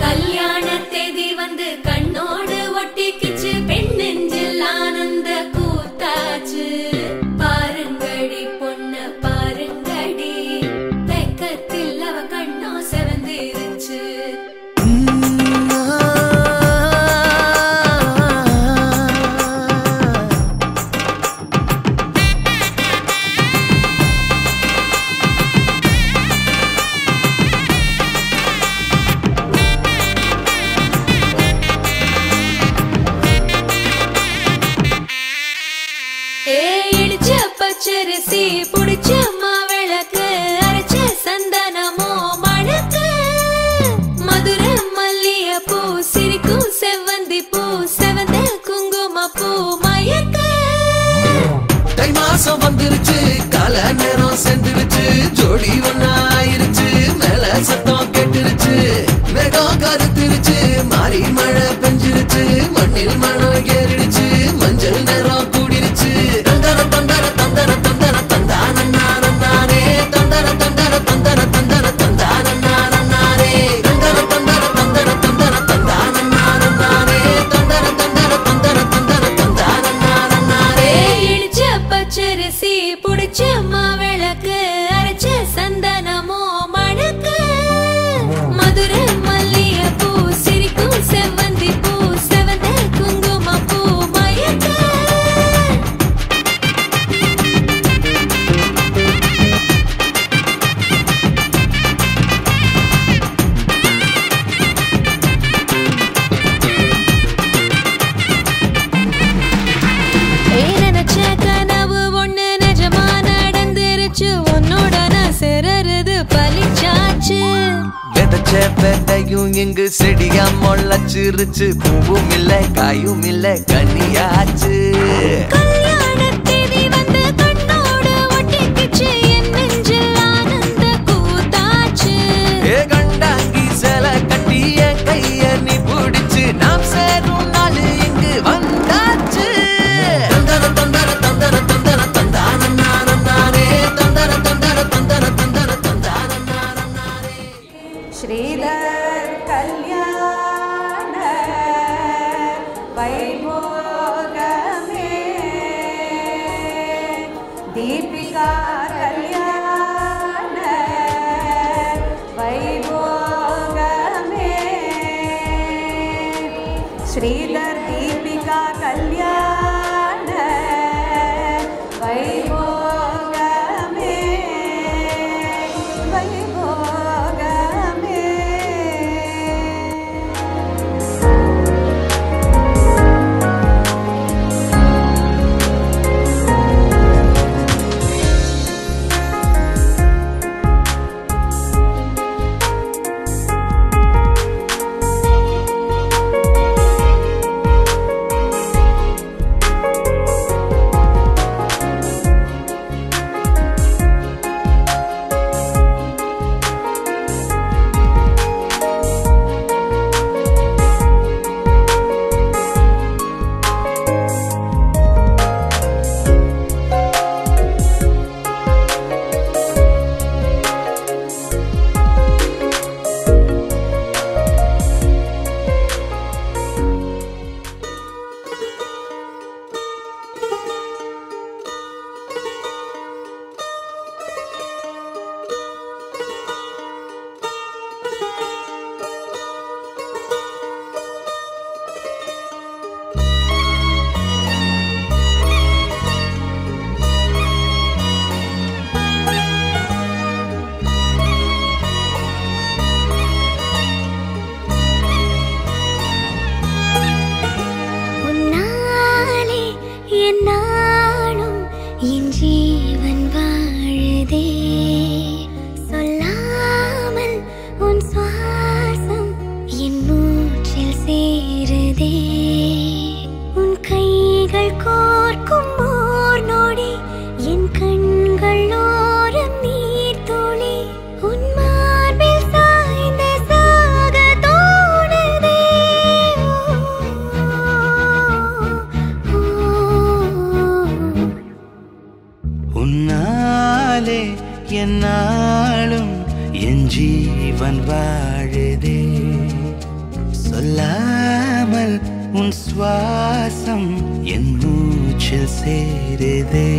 கல்யாண தேதி வந்து கண்ணோடு ஒட்டிக்கிச்சு, பெண் நெஞ்சில் ஆனந்த கூத்தாச்சு. பாருங்கடி பொண்ண பாருங்கடி, வெக்கத்தில் அவ கண்ணோ செவந்திருச்சு. இடிச்ச பச்சரிசி புடிச்ச மாவிளக்கு, அரைச்ச சந்தனமோ மணக்கு. மதுர மல்லிய பூ சிரிக்கும் செவ்வந்தி பூ, செவந்த குங்கும பூ மயக்க. தை மாசம் வந்துருச்சு, கால நேரம் சென்றுருச்சு, ஜோடி ஒன்னாயிருச்சு, மேல சத்தம் கேட்டுருச்சு. மேகம் கருத்துருச்சு, மாறி மழை பெஞ்சிருச்சு, மண்ணில் மனம் ஏறிடுச்சு, மஞ்சள் நேரம் கூடிருச்சு. தந்தர தந்தர தந்தர தந்தர தந்தானே, தந்தர தந்தர தந்தர தந்தர தந்தானே, தந்தர தந்தர தந்தர தந்தர தந்தானே, தந்தர தந்தர தந்தர தந்தர தந்தானே. இடிச்ச பச்சரிசி புடிச்ச மாவிளக்கு, அரைச்ச சந்தனமோ மணக்கு. மதுர மல்லிய பூ சிரிக்கும் செவ்வந்தி பூ, செவந்த குங்கும பூ மயக்க. நினைச்ச கனவு ஒண்ணு நிஜமா நடந்துருச்சு, உன்னோட நான் சிறருது பலிச்சாச்சு. விதைச்ச விதையும் இங்கு செடியா முளைச்சிருச்சு, பூவும் இல்ல காயும் இல்ல கனியாச்சு. கல்யாண தேதி வந்து கண்ணோடு ஒட்டிக்கிச்சு, என் நெஞ்சில் ஆனந்த கூத்தாச்சு. ஏ கண்டாங்கி சில கட்டி என் கைய நீ பிடிச்சு, நாம் சேரும் நாள் இங்கு வந்தாச்சு. தந்தர தந்தர தந்தர தந்தர தந்தானே, தந்தர தந்தர தந்தர தந்தர தந்தானே. ஸ்ரீதர் கல்யாண வைபோகமே, தீபிகா கல்யாண வைபோகமே, ஸ்ரீதர் தீபிகா கல்யாண வைபோகமே, வைபோகமே. உன்னாலே என் நாளும் என் ஜீவன் வாழுதே, சொல்லாமல் உன் சுவாசம் என் மூச்சில் சேருதே. உன் கைகள் கோர்க்கும் ஓர் நொடி, என் கண்கள் ஓரம் நீர் துளி, உன் மார்பில் சாய்ந்த சாக தோணுதே. உன்னாலே உன்னாலே என்னாலும் என் ஜீவன் வாழுதே சொல்லாமல் உன் சுவாசம் என் மூச்சில் சேருதே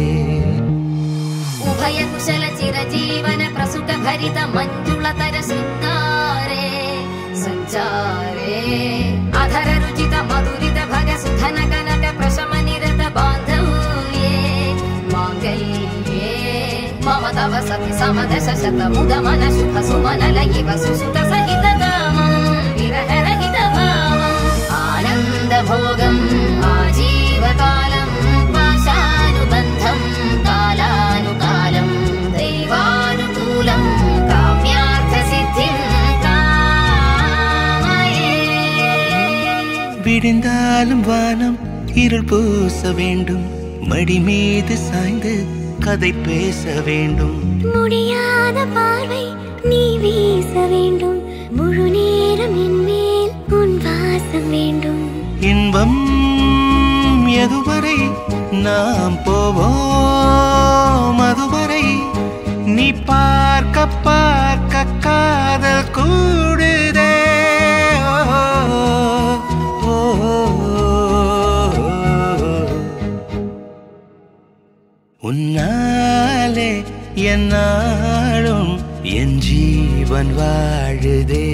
उभय कुशल चिरजीवन प्रसुत भरित मंजुलतर शृंगारे संचारे अधर रुचित मधुरित भग सुधन कनक प्रशम निरत बांधव्ये मांगल्ये मम तव सति समदश शत मुद मन शुभ सुमन लयि वसुसुत सहित कामं विरह रहित भावं आनंद भोगं आजीवकालं पाशानुबन्धं कालानुकालं दैवानुकूलं काम्यार्थ सिद्धिं कामये விடிந்தாலும் வானம் இருள் பூச வேண்டும் மடி மீது சாய்ந்து கதை பேச வேண்டும் முடியாத பார்வை நீ வீச வேண்டும் முழு நேரம் என் மேல் உன் வாசம் வேண்டும் இன்பம் எதுவரை நாம் போவோம் அதுவரை நீ பார்க்க பார்க்க காதல் கூடுதே ஓ, ஓ, உன்னாலே என்னாலும் என் ஜீவன் வாழுதே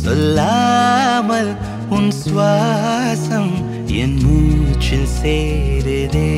சொல்லாமல் உன் சுவாசம் என் மூச்சில் சேருதே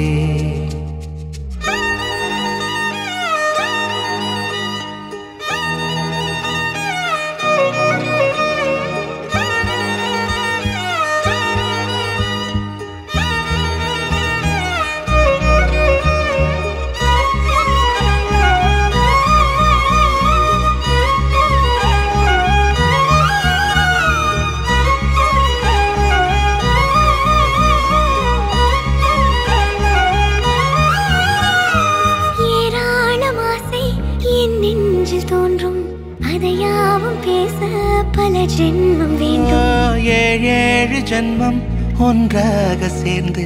ஜென்மம் வேண்டும் ஏழேழு ஜென்மம் ஒன்றாக சேர்ந்து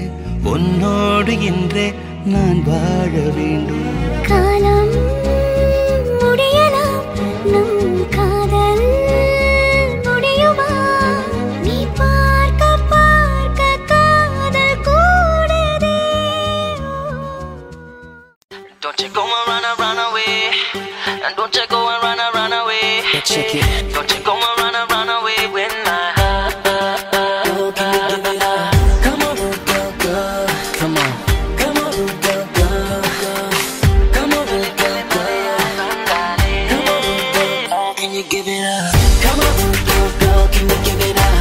உன்னோடு இன்றே நான் வாழ வேண்டும் காலம் முடியலாம் நம் காதல் முடியுமா நீ பார்க்க பார்க்க காதல் கூடுதே Don't you go and run away and don't you go and run away check it don't you go and run away when I come on girl girl come on come on girl girl come on girl girl come on girl can you give it up come on girl girl can you give it up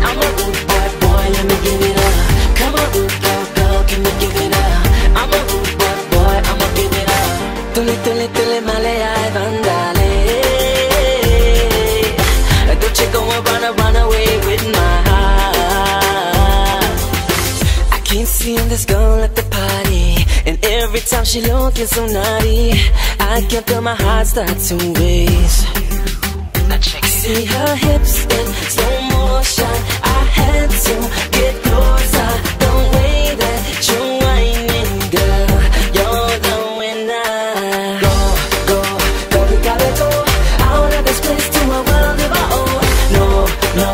I'm a rude boy let me give it up come on girl girl can you give it up I'm a rude boy I'ma give it up tule tule tule malaya vandale don't you go and run away with my heart I keep seeing this girl at the party and every time she looking so naughty I can feel my heart start to race see her hips in slow motion I had to get closer the way that you whining girl you're the winner go go go we gotta go out of this place to a world of our own no no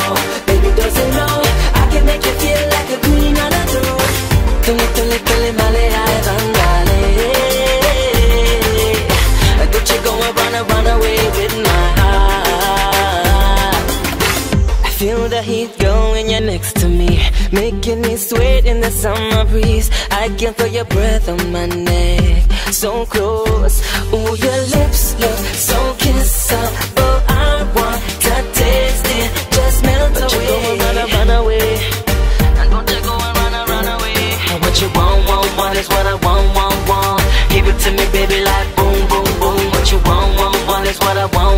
baby doesn't know I can make you feel like a queen on a throne tule tule tule malaya vandale don't you go and run away with my heart I feel the heat going when you're next to me making me sweat in the summer breeze I can feel your breath on my neck so close ooh your lips look so kissable I want to taste it just melt away don't you go and run away and don't you go and run away and what you want is what I want give it to me baby like boom boom boom what you want is what I want